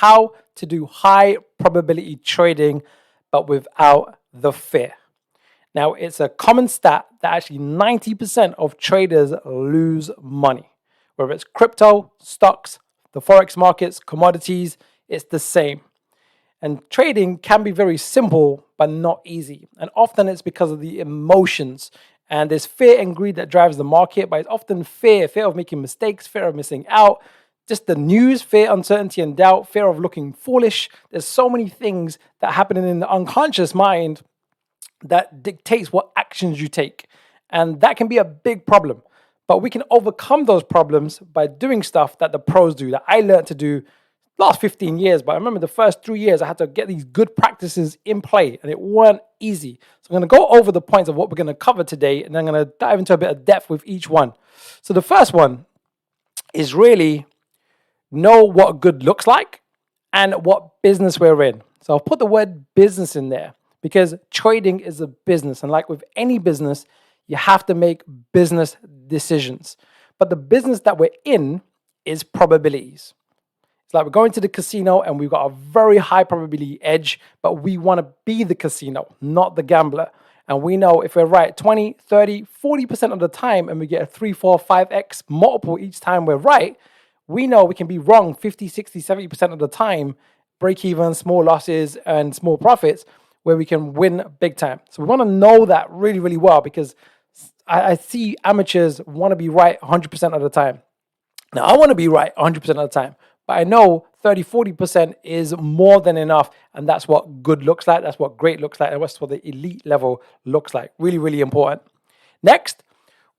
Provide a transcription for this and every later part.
how to do high probability trading, but without the fear. Now, it's a common stat that actually 90% of traders lose money. Whether it's crypto, stocks, the Forex markets, commodities, it's the same. And trading can be very simple, but not easy. And often it's because of the emotions. And there's fear and greed that drives the market, but it's often fear of making mistakes, fear of missing out, just the news, fear, uncertainty, and doubt, fear of looking foolish. There's so many things that happen in the unconscious mind that dictates what actions you take. And that can be a big problem. But we can overcome those problems by doing stuff that the pros do, that I learned to do last 15 years. But I remember the first 3 years, I had to get these good practices in play, and it weren't easy. So I'm going to go over the points of what we're going to cover today, and then I'm going to dive into a bit of depth with each one. So the first one is really know what good looks like and what business we're in. So I'll put the word business in there because trading is a business. And like with any business, you have to make business decisions. But the business that we're in is probabilities. It's like we're going to the casino and we've got a very high probability edge, but we want to be the casino, not the gambler. And we know if we're right 20, 30, 40% of the time and we get a 3, 4, 5x multiple each time we're right, we know we can be wrong 50, 60, 70% of the time, break even, small losses, and small profits, where we can win big time. So we want to know that really, really well because I see amateurs want to be right 100% of the time. Now, I want to be right 100% of the time, but I know 30, 40% is more than enough, and that's what good looks like, that's what great looks like, and that's what the elite level looks like. Really, really important. Next,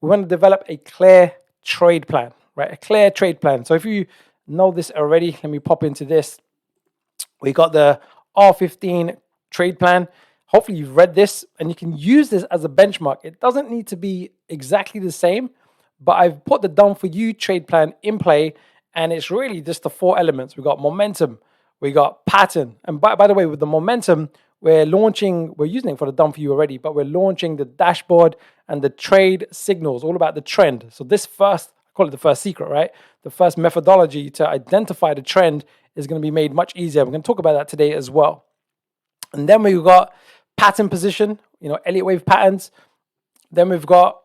we want to develop a clear trade plan. Right, a clear trade plan. So if you know this already, let me pop into this. We got the R15 trade plan. Hopefully you've read this and you can use this as a benchmark. It doesn't need to be exactly the same, but I've put the done for you trade plan in play, and it's really just the 4 elements. We got momentum, we got pattern. And by the way, with the momentum, we're using it for the done for you already, but we're launching the dashboard and the trade signals, all about the trend. So this first, call it the first secret, right? The first methodology to identify the trend is going to be made much easier. We're going to talk about that today as well. And then we've got pattern position, Elliott wave patterns. Then we've got,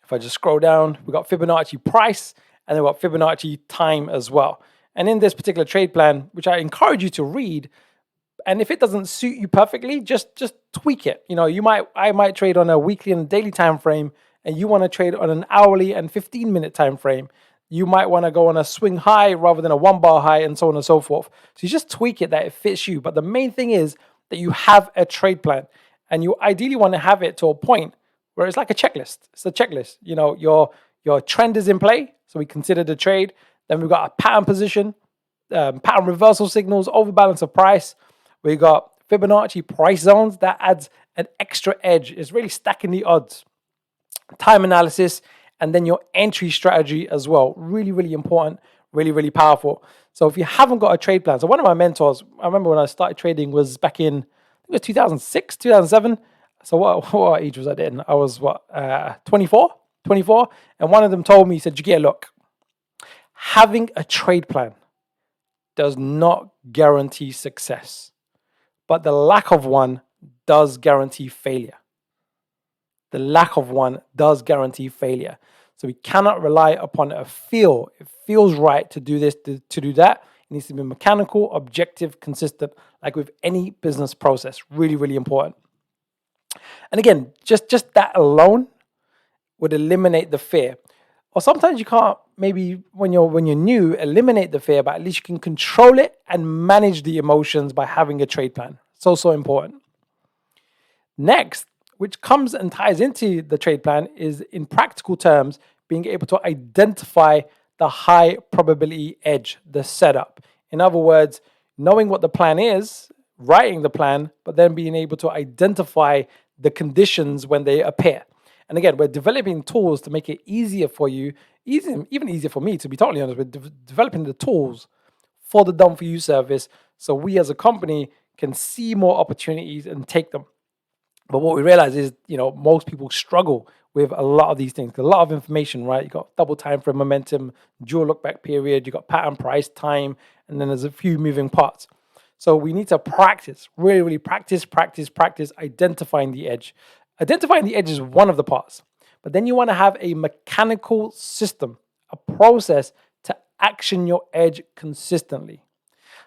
if I just scroll down, we've got Fibonacci price, and then we've got Fibonacci time as well. And in this particular trade plan, which I encourage you to read, and if it doesn't suit you perfectly, just tweak it. I might trade on a weekly and daily time frame, and you want to trade on an hourly and 15-minute time frame. You might want to go on a swing high rather than a 1-bar high, and so on and so forth. So you just tweak it that it fits you. But the main thing is that you have a trade plan, and you ideally want to have it to a point where it's like a checklist. It's a checklist. Your trend is in play, so we consider the trade. Then we've got a pattern position, pattern reversal signals, overbalance of price. We got Fibonacci price zones. That adds an extra edge. It's really stacking the odds. Time analysis, and then your entry strategy as well. Really, really important, really, really powerful. So if you haven't got a trade plan, so one of my mentors, I remember when I started trading was back in, I think it was 2006, 2007. So what age was I then? I was 24? And one of them told me, he said, Jagir, look, having a trade plan does not guarantee success, but the lack of one does guarantee failure. The lack of one does guarantee failure. So we cannot rely upon a feel. It feels right to do this, to do that. It needs to be mechanical, objective, consistent, like with any business process. Really, really important. And again, just that alone would eliminate the fear. Or sometimes you can't, maybe when you're new, eliminate the fear, but at least you can control it and manage the emotions by having a trade plan. So important. Next, which comes and ties into the trade plan, is in practical terms, being able to identify the high probability edge, the setup. In other words, knowing what the plan is, writing the plan, but then being able to identify the conditions when they appear. And again, we're developing tools to make it easier for you, even easier for me, to be totally honest. We're developing the tools for the Done For You service so we as a company can see more opportunities and take them. But what we realize is, most people struggle with a lot of these things. A lot of information, right? You got double time frame momentum, dual look back period, you got pattern, price, time, and then there's a few moving parts. So we need to practice, really, really practice identifying the edge. Identifying the edge is one of the parts, but then you want to have a mechanical system, a process to action your edge consistently.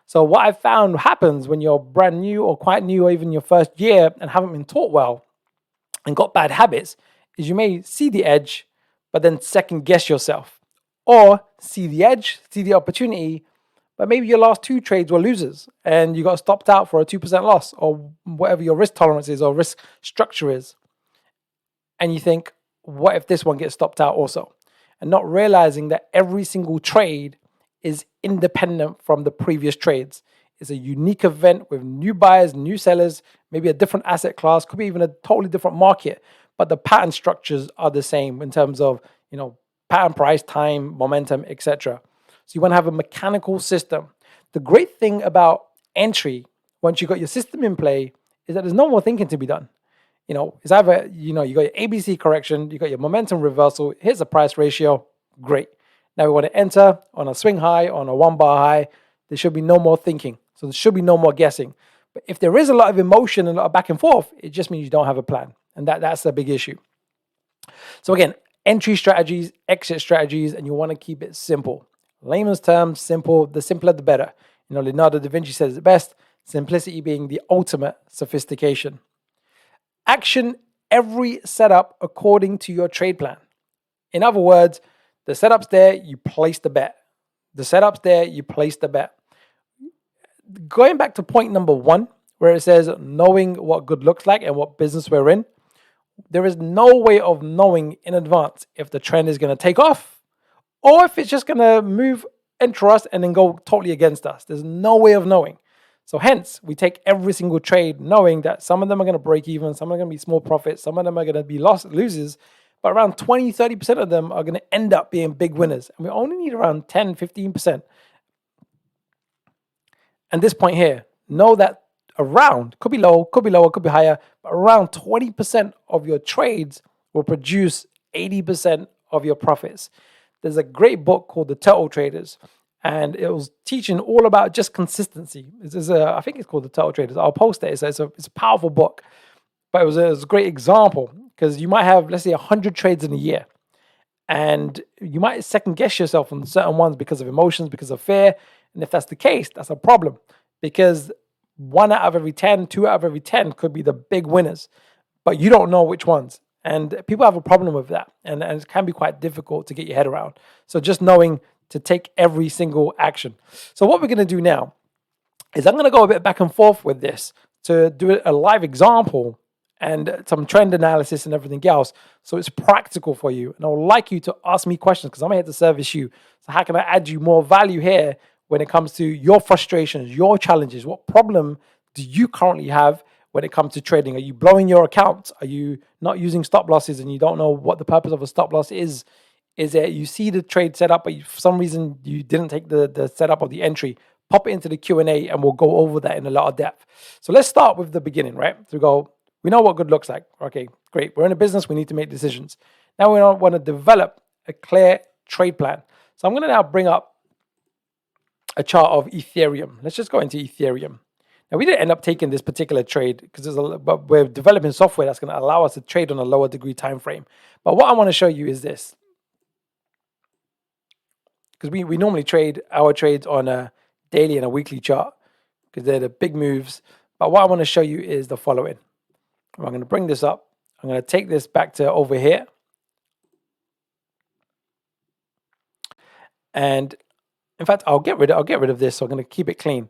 So what I've found happens when you're brand new or quite new, or even your first year and haven't been taught well and got bad habits, is you may see the edge, but then second guess yourself. Or see the edge, see the opportunity, but maybe your last 2 trades were losers and you got stopped out for a 2% loss or whatever your risk tolerance is or risk structure is. And you think, what if this one gets stopped out also? And not realizing that every single trade is independent from the previous trades. It's a unique event with new buyers, new sellers, maybe a different asset class, could be even a totally different market, but the pattern structures are the same in terms of, pattern, price, time, momentum, etc. So you want to have a mechanical system. The great thing about entry, once you got your system in play, is that there's no more thinking to be done. It's either, you got your ABC correction, you got your momentum reversal, here's the price ratio, great. Now we want to enter on a swing high, on a 1-bar high. There should be no more thinking. So there should be no more guessing. But if there is a lot of emotion and a lot of back and forth, it just means you don't have a plan. And that's a big issue. So again, entry strategies, exit strategies, and you want to keep it simple. Layman's terms, simple. The simpler, the better. Leonardo da Vinci says it best, simplicity being the ultimate sophistication. Action every setup according to your trade plan. In other words, the setup's there, you place the bet. The setup's there, you place the bet. Going back to point number 1, where it says knowing what good looks like and what business we're in, there is no way of knowing in advance if the trend is going to take off or if it's just going to move, enter us, and then go totally against us. There's no way of knowing. So hence, we take every single trade knowing that some of them are going to break even, some are going to be small profits, some of them are going to be losers, but around 20, 30% of them are going to end up being big winners. And we only need around 10, 15%. And this point here, know that around, could be low, could be lower, could be higher, but around 20% of your trades will produce 80% of your profits. There's a great book called The Turtle Traders, and it was teaching all about just consistency. I think it's called The Turtle Traders. I'll post it. It's a powerful book, but it was a great example because you might have, let's say, 100 trades in a year, and you might second guess yourself on certain ones because of emotions, because of fear. And if that's the case, that's a problem because 1 out of every 10, 2 out of every 10 could be the big winners, but you don't know which ones. And people have a problem with that. And it can be quite difficult to get your head around. So just knowing to take every single action. So what we're going to do now is I'm going to go a bit back and forth with this to do a live example and some trend analysis and everything else. So it's practical for you. And I would like you to ask me questions because I'm here to service you. So how can I add you more value here when it comes to your frustrations, your challenges? What problem do you currently have when it comes to trading? Are you blowing your account? Are you not using stop losses and you don't know what the purpose of a stop loss is? Is it you see the trade set up, but for some reason you didn't take the setup of the entry? Pop it into the Q&A and we'll go over that in a lot of depth. So let's start with the beginning, right? So we know what good looks like. Okay, great. We're in a business. We need to make decisions. Now we want to develop a clear trade plan. So I'm going to now bring up a chart of Ethereum. Let's just go into Ethereum. Now, we didn't end up taking this particular trade because but we're developing software that's going to allow us to trade on a lower degree time frame. But what I want to show you is this. Because we normally trade our trades on a daily and a weekly chart because they're the big moves. But what I want to show you is the following. I'm going to bring this up. I'm going to take this back to over here. And in fact, I'll get rid of this. So I'm going to keep it clean.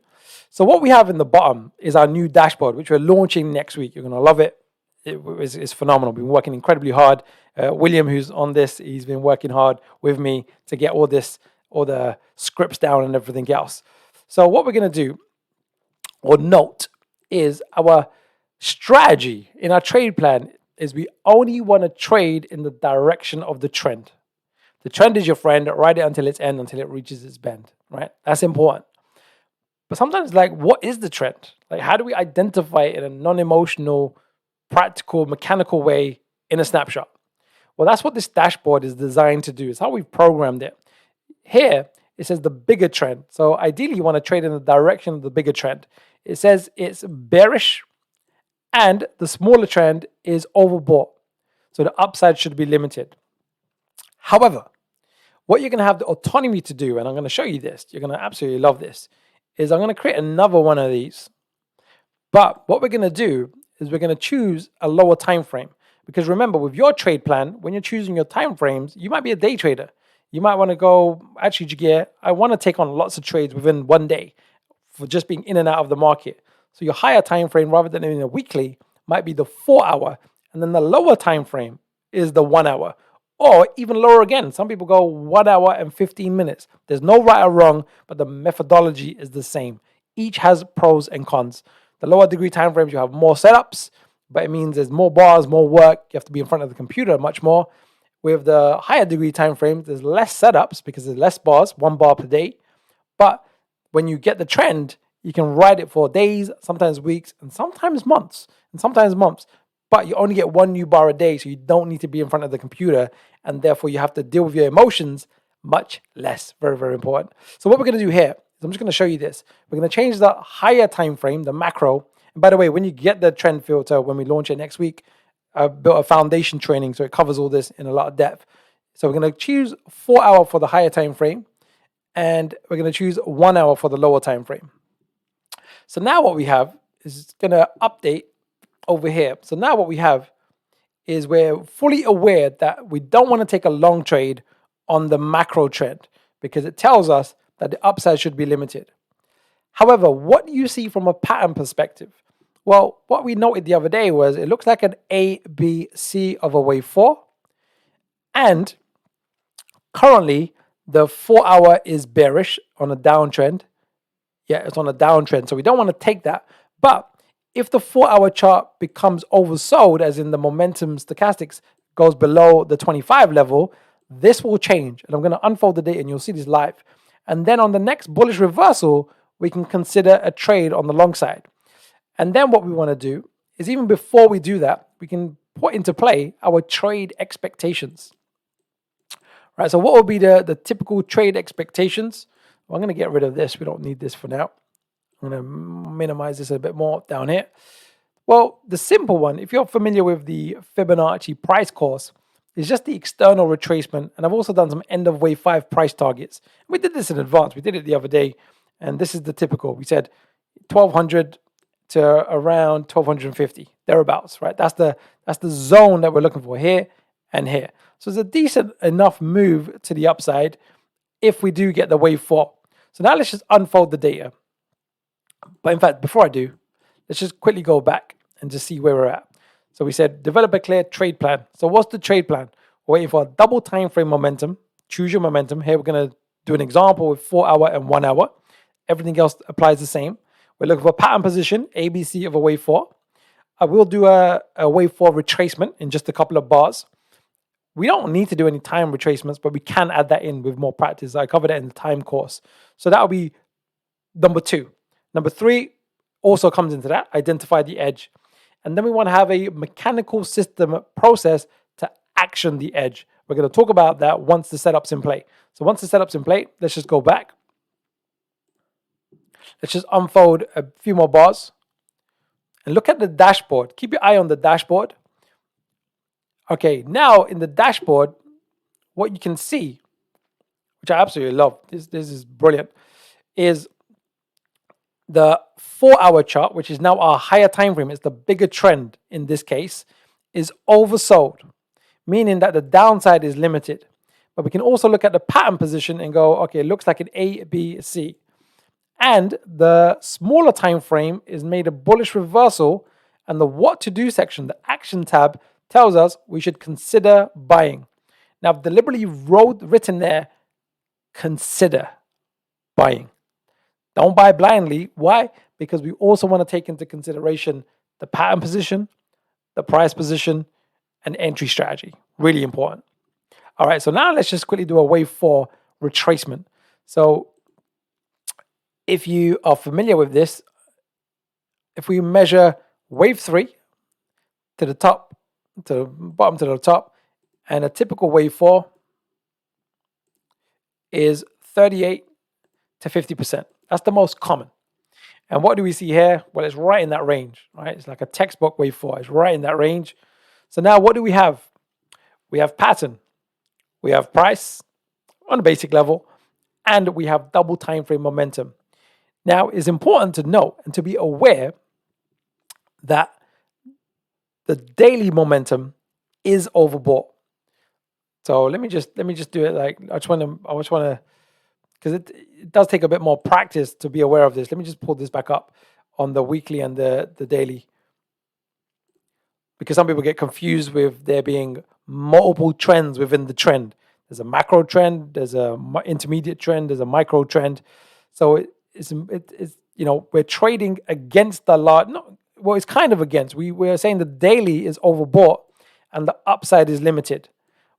So what we have in the bottom is our new dashboard, which we're launching next week. You're going to love it. It's phenomenal. We've been working incredibly hard. William, who's on this, he's been working hard with me to get all the scripts down and everything else. So what we're going to do or note is our strategy in our trade plan is we only want to trade in the direction of the trend. The trend is your friend. Ride it until its end, until it reaches its bend, right? That's important. But sometimes, what is the trend? How do we identify it in a non-emotional, practical, mechanical way in a snapshot? Well, that's what this dashboard is designed to do. It's how we've programmed it. Here, it says the bigger trend. So ideally, you want to trade in the direction of the bigger trend. It says it's bearish and the smaller trend is overbought. So the upside should be limited. However, what you're going to have the autonomy to do, and I'm going to show you this, you're going to absolutely love this, is I'm going to create another one of these. But what we're going to do is we're going to choose a lower time frame. Because remember, with your trade plan, when you're choosing your time frames, you might be a day trader. You might want to go, actually, Jagir, I want to take on lots of trades within one day for just being in and out of the market. So your higher time frame, rather than in a weekly, might be the 4 hour. And then the lower time frame is the 1 hour. Or even lower again. Some people go 1 hour and 15 minutes. There's no right or wrong, but the methodology is the same. Each has pros and cons. The lower degree time frames, you have more setups, but it means there's more bars, more work. You have to be in front of the computer much more. With the higher degree time frames, there's less setups because there's less bars, 1 bar per day. But when you get the trend, you can ride it for days, sometimes weeks, and sometimes months. But you only get 1 new bar a day, so you don't need to be in front of the computer, and therefore you have to deal with your emotions much less. Very, very important. So what we're going to do here is I'm just going to show you this. We're going to change the higher time frame, the macro. And by the way, when you get the trend filter, when we launch it next week, I built a foundation training, so it covers all this in a lot of depth. So we're going to choose 4 hour for the higher time frame, and we're going to choose 1 hour for the lower time frame. So now what we have is going to update over here. So now what we have is we're fully aware that we don't want to take a long trade on the macro trend because it tells us that the upside should be limited. However, what do you see from a pattern perspective? Well, what we noted the other day was it looks like an A, B, C of a wave 4. And currently, the 4 hour is bearish on a downtrend. Yeah, it's on a downtrend. So we don't want to take that. But if the 4 hour chart becomes oversold, as in the momentum stochastics goes below the 25 level, this will change. And I'm going to unfold the data and you'll see this live. And then on the next bullish reversal, we can consider a trade on the long side. And then what we want to do is, even before we do that, we can put into play our trade expectations. Right, so what will be the typical trade expectations? Well, I'm going to get rid of this. We don't need this for now. I'm going to minimize this a bit more down here. Well, the simple one, if you're familiar with the Fibonacci price course, is just the external retracement. And I've also done some end of wave 5 price targets. We did this in advance. We did it the other day. And this is the typical. We said 1200 to around 1250, thereabouts, right? That's the zone that we're looking for here and here. So it's a decent enough move to the upside if we do get the wave 4. So now let's just unfold the data. But in fact, before I do, let's just quickly go back and just see where we're at. So we said develop a clear trade plan. So what's the trade plan? We're waiting for a double time frame momentum. Choose your momentum. Here we're going to do an example with 4 hour and 1 hour. Everything else applies the same. We're looking for a pattern position, ABC of a wave 4. I will do a wave 4 retracement in just a couple of bars. We don't need to do any time retracements, but we can add that in with more practice. I covered it in the time course. So that will be number 2. Number 3 also comes into that, identify the edge. And then we want to have a mechanical system process to action the edge. We're going to talk about that once the setup's in play. So once the setup's in play, let's just go back. Let's just unfold a few more bars and look at the dashboard. Keep your eye on the dashboard. Okay, now in the dashboard, what you can see, which I absolutely love, this is brilliant, is the 4 hour chart, which is now our higher time frame. It's the bigger trend in this case, is oversold, meaning that the downside is limited. But we can also look at the pattern position and go, okay, it looks like an A, B, C. And the smaller time frame is made a bullish reversal, and the what to do section, the action tab, tells us we should consider buying. Now, I've deliberately written there, consider buying. Don't buy blindly. Why? Because we also want to take into consideration the pattern position, the price position, and entry strategy. Really important. All right, so now let's just quickly do a wave 4 retracement. So if you are familiar with this, if we measure wave 3 to the top, to the bottom to the top, And a typical wave 4 is 38 to 50%. That's the most common. And what do we see here? Well, it's right in that range, right? It's like a textbook wave 4. It's right in that range. So now what do we have? We have pattern, we have price on a basic level, and we have double time frame momentum. Now, it's important to note and to be aware that the daily momentum is overbought. So let me just do it. Like I just want to, because it does take a bit more practice to be aware of this. Let me just pull this back up on the weekly and the daily, because some people get confused with there being multiple trends within the trend. There's a macro trend, there's a intermediate trend, there's a micro trend. So it's we're trading against the large. No, well, it's kind of against. We're saying the daily is overbought and the upside is limited.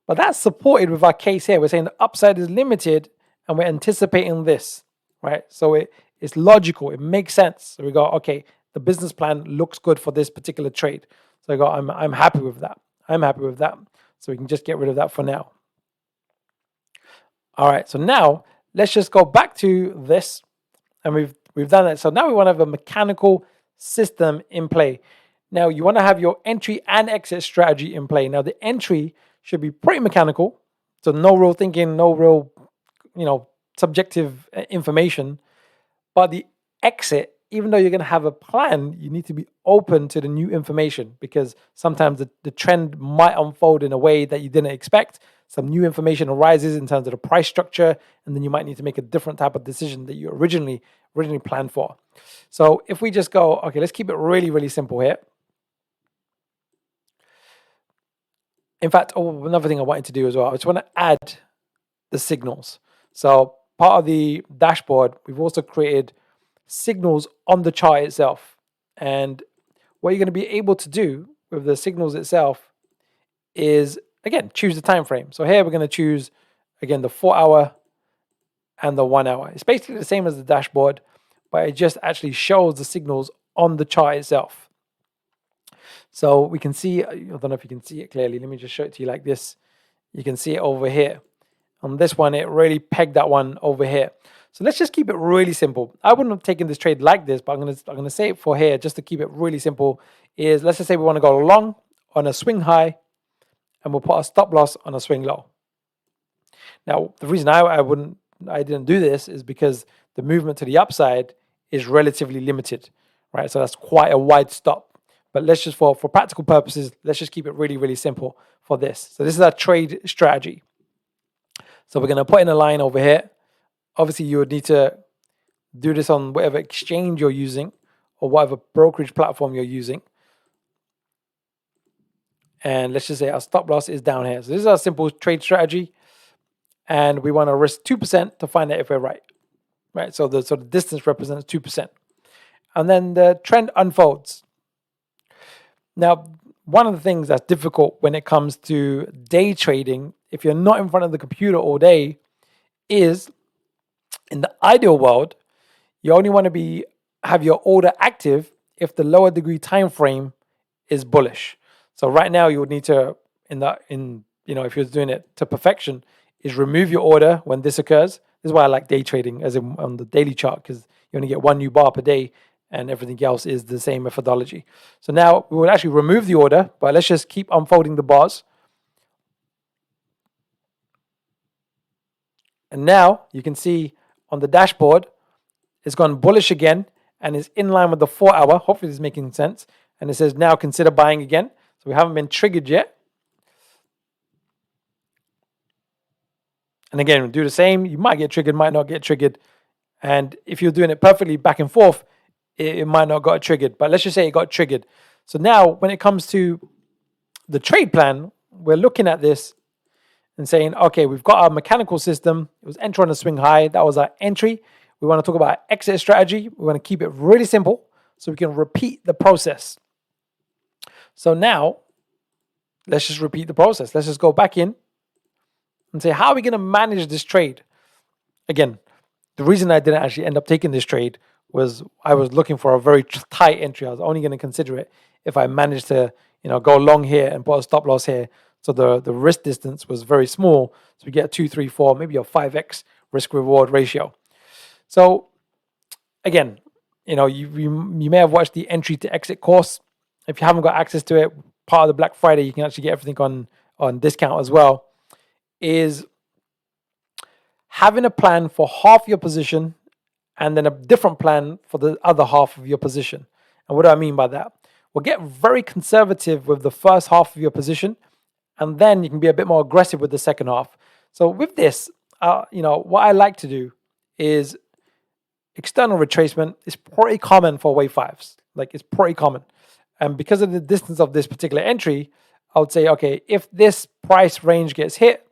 But that's supported with our case here. We're saying the upside is limited and we're anticipating this, right? So it's logical. It makes sense. So we go, okay, the business plan looks good for this particular trade. So I go, I'm happy with that. I'm happy with that. So we can just get rid of that for now. All right, so now let's just go back to this, and we've done that. So now we want to have a mechanical system in play. Now you want to have your entry and exit strategy in play. Now the entry should be pretty mechanical, so no real thinking, no real, subjective information. But the exit, even though you're going to have a plan, you need to be open to the new information, because sometimes the trend might unfold in a way that you didn't expect. Some new information arises in terms of the price structure, and then you might need to make a different type of decision that you originally planned for. So if we just go, okay, let's keep it really, really simple here. In fact, another thing I wanted to do as well, I just want to add the signals. So part of the dashboard, we've also created signals on the chart itself. And what you're going to be able to do with the signals itself is, again, choose the time frame. So here we're going to choose, again, the 4 hour and the 1 hour. It's basically the same as the dashboard, but it just actually shows the signals on the chart itself. So we can see, I don't know if you can see it clearly. Let me just show it to you like this. You can see it over here. On this one, it really pegged that one over here. So let's just keep it really simple. I wouldn't have taken this trade like this, but I'm gonna say it for here, just to keep it really simple, is let's just say we want to go long on a swing high, and we'll put a stop loss on a swing low. Now, the reason I didn't do this is because the movement to the upside is relatively limited, right? So that's quite a wide stop. But let's just, for practical purposes, let's just keep it really, really simple for this. So this is our trade strategy. So we're going to put in a line over here. Obviously, you would need to do this on whatever exchange you're using or whatever brokerage platform you're using. And let's just say our stop loss is down here. So this is our simple trade strategy. And we want to risk 2% to find out if we're right. Right? So the distance represents 2%. And then the trend unfolds. Now, one of the things that's difficult when it comes to day trading, if you're not in front of the computer all day, is in the ideal world, you only want to have your order active if the lower degree time frame is bullish. So right now, you would need to, if you're doing it to perfection, is remove your order when this occurs. This is why I like day trading, as in on the daily chart, because you only get one new bar per day, and everything else is the same methodology. So now we will actually remove the order, but let's just keep unfolding the bars. And now you can see on the dashboard, it's gone bullish again and is in line with the 4 hour. Hopefully this is making sense. And it says now consider buying again. So we haven't been triggered yet. And again, we'll do the same. You might get triggered, might not get triggered. And if you're doing it perfectly back and forth, it might not got triggered, but let's just say it got triggered. So now when it comes to the trade plan, we're looking at this and saying, okay, we've got our mechanical system. It was enter on a swing high. That was our entry. We want to talk about exit strategy. We want to keep it really simple so we can repeat the process. So now let's just repeat the process. Let's just go back in and say, how are we going to manage this trade? Again, the reason I didn't actually end up taking this trade was I was looking for a very tight entry. I was only going to consider it if I managed to, go long here and put a stop loss here. So the risk distance was very small. So we get a 2, 3, 4, maybe a 5x risk reward ratio. So again, you may have watched the entry to exit course. If you haven't got access to it, part of the Black Friday, you can actually get everything on discount as well. Is having a plan for half your position and then a different plan for the other half of your position. And what do I mean by that? Well, get very conservative with the first half of your position, and then you can be a bit more aggressive with the second half. So with this, what I like to do is external retracement is pretty common for wave fives. Like, it's pretty common. And because of the distance of this particular entry, I would say, okay, if this price range gets hit,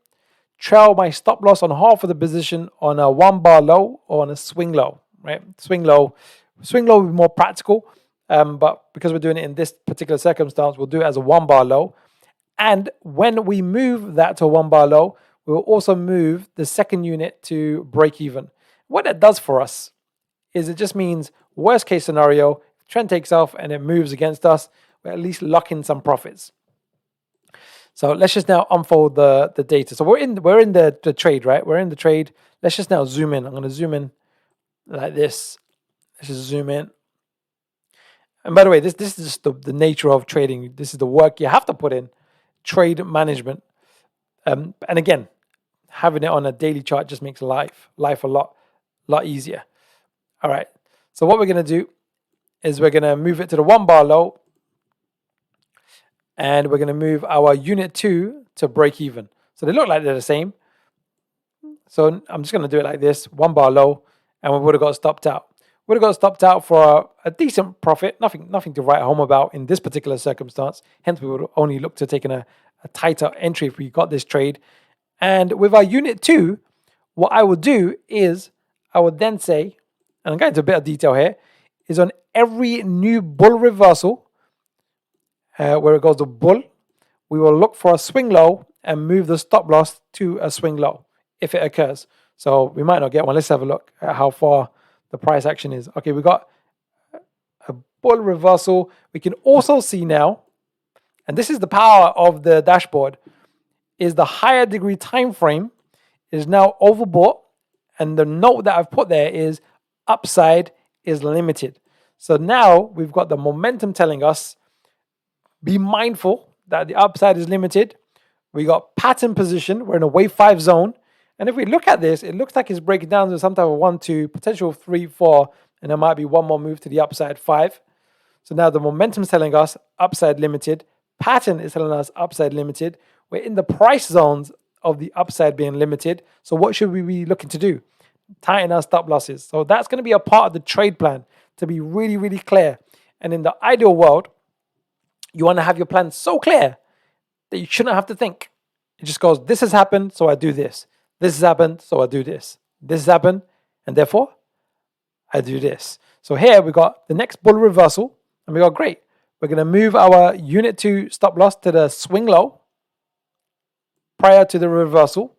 trail my stop loss on half of the position on a 1 bar low or on a swing low, right? Swing low will be more practical, but because we're doing it in this particular circumstance, we'll do it as a 1 bar low. And when we move that to a 1 bar low, we will also move the second unit to break even. What that does for us is it just means worst case scenario, trend takes off and it moves against us, we at least lock in some profits. So let's just now unfold the data. So we're in the trade, right? We're in the trade. Let's just now zoom in. I'm going to zoom in like this. Let's just zoom in. And by the way, this is just the nature of trading. This is the work you have to put in. Trade management. And again, having it on a daily chart just makes life a lot easier. All right. So what we're going to do is we're going to move it to the 1 bar low. And we're going to move our unit 2 to break even. So they look like they're the same. So I'm just going to do it like this, 1 bar low, and we would have got stopped out. Would have got stopped out for a decent profit, nothing to write home about in this particular circumstance. Hence, we would only look to taking a tighter entry if we got this trade. And with our unit 2, what I would do is I would then say, and I'm going into a bit of detail here, is on every new bull reversal, where it goes to bull, we will look for a swing low and move the stop loss to a swing low if it occurs. So we might not get one. Let's have a look at how far the price action is. Okay, we got a bull reversal. We can also see now, and this is the power of the dashboard, is the higher degree time frame is now overbought, and the note that I've put there is upside is limited. So now we've got the momentum telling us be mindful that the upside is limited. We got pattern position. We're in a wave 5 zone. And if we look at this, it looks like it's breaking down to some type of 1, 2, potential 3, 4, and there might be one more move to the upside, 5. So now the momentum is telling us upside limited. Pattern is telling us upside limited. We're in the price zones of the upside being limited. So what should we be looking to do? Tighten our stop losses. So that's going to be a part of the trade plan to be really, really clear. And in the ideal world, you want to have your plan so clear that you shouldn't have to think. It just goes, this has happened, so I do this. This has happened, so I do this. This has happened, and therefore, I do this. So here we got the next bull reversal, and we got great. We're going to move our unit 2 stop loss to the swing low prior to the reversal.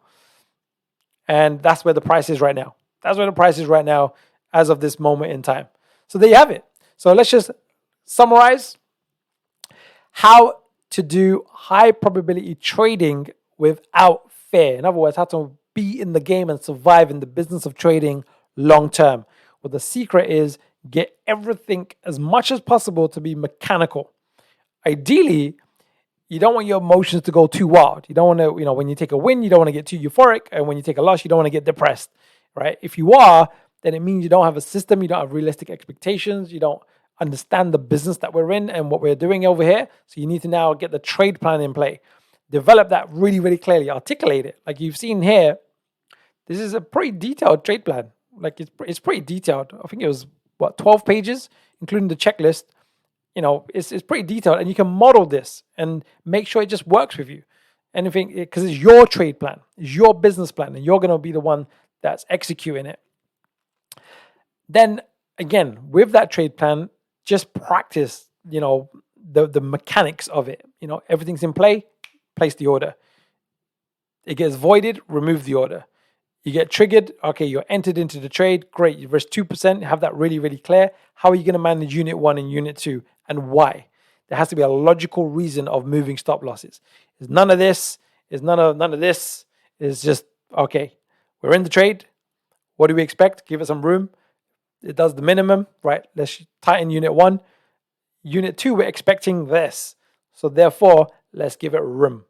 And that's where the price is right now. That's where the price is right now as of this moment in time. So there you have it. So let's just summarize how to do high probability trading without fear. In other words, how to be in the game and survive in the business of trading long term. Well, the secret is get everything as much as possible to be mechanical. Ideally, you don't want your emotions to go too wild. You don't want to, when you take a win, you don't want to get too euphoric. And when you take a loss, you don't want to get depressed, right? If you are, then it means you don't have a system, you don't have realistic expectations, you don't understand the business that we're in and what we're doing over here. So you need to now get the trade plan in play. Develop that really, really clearly. Articulate it. Like you've seen here, this is a pretty detailed trade plan. Like it's pretty detailed. I think it was, 12 pages, including the checklist. It's pretty detailed. And you can model this and make sure it just works with you. Anything, because it's your trade plan. It's your business plan. And you're going to be the one that's executing it. Then, again, with that trade plan, just practice, the mechanics of it. Everything's in play, place the order. It gets voided, remove the order. You get triggered, okay, you're entered into the trade, great, you risk 2%, have that really, really clear. How are you going to manage unit 1 and unit 2 and why? There has to be a logical reason of moving stop losses. It's none of this. It's none of this. It's just, okay, we're in the trade. What do we expect? Give it some room. It does the minimum, right? Let's tighten unit 1. Unit 2, we're expecting this. So therefore, let's give it room.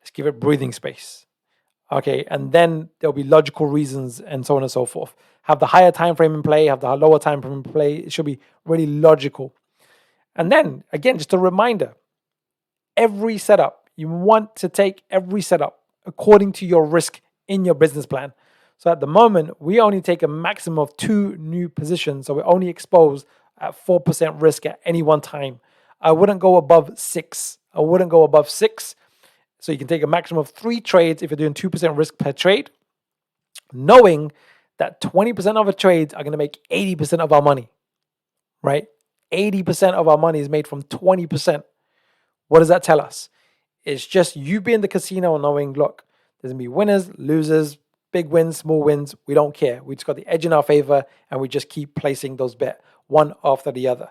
Let's give it breathing space. Okay, and then there'll be logical reasons and so on and so forth. Have the higher time frame in play, have the lower time frame in play. It should be really logical. And then, again, just a reminder, every setup, you want to take every setup according to your risk in your business plan. So at the moment, we only take a maximum of 2 new positions. So we're only exposed at 4% risk at any one time. I wouldn't go above 6. So you can take a maximum of 3 trades if you're doing 2% risk per trade, knowing that 20% of our trades are going to make 80% of our money, right? 80% of our money is made from 20%. What does that tell us? It's just you being in the casino knowing, look, there's going to be winners, losers, big wins, small wins. We don't care. We just got the edge in our favor, and we just keep placing those bets one after the other.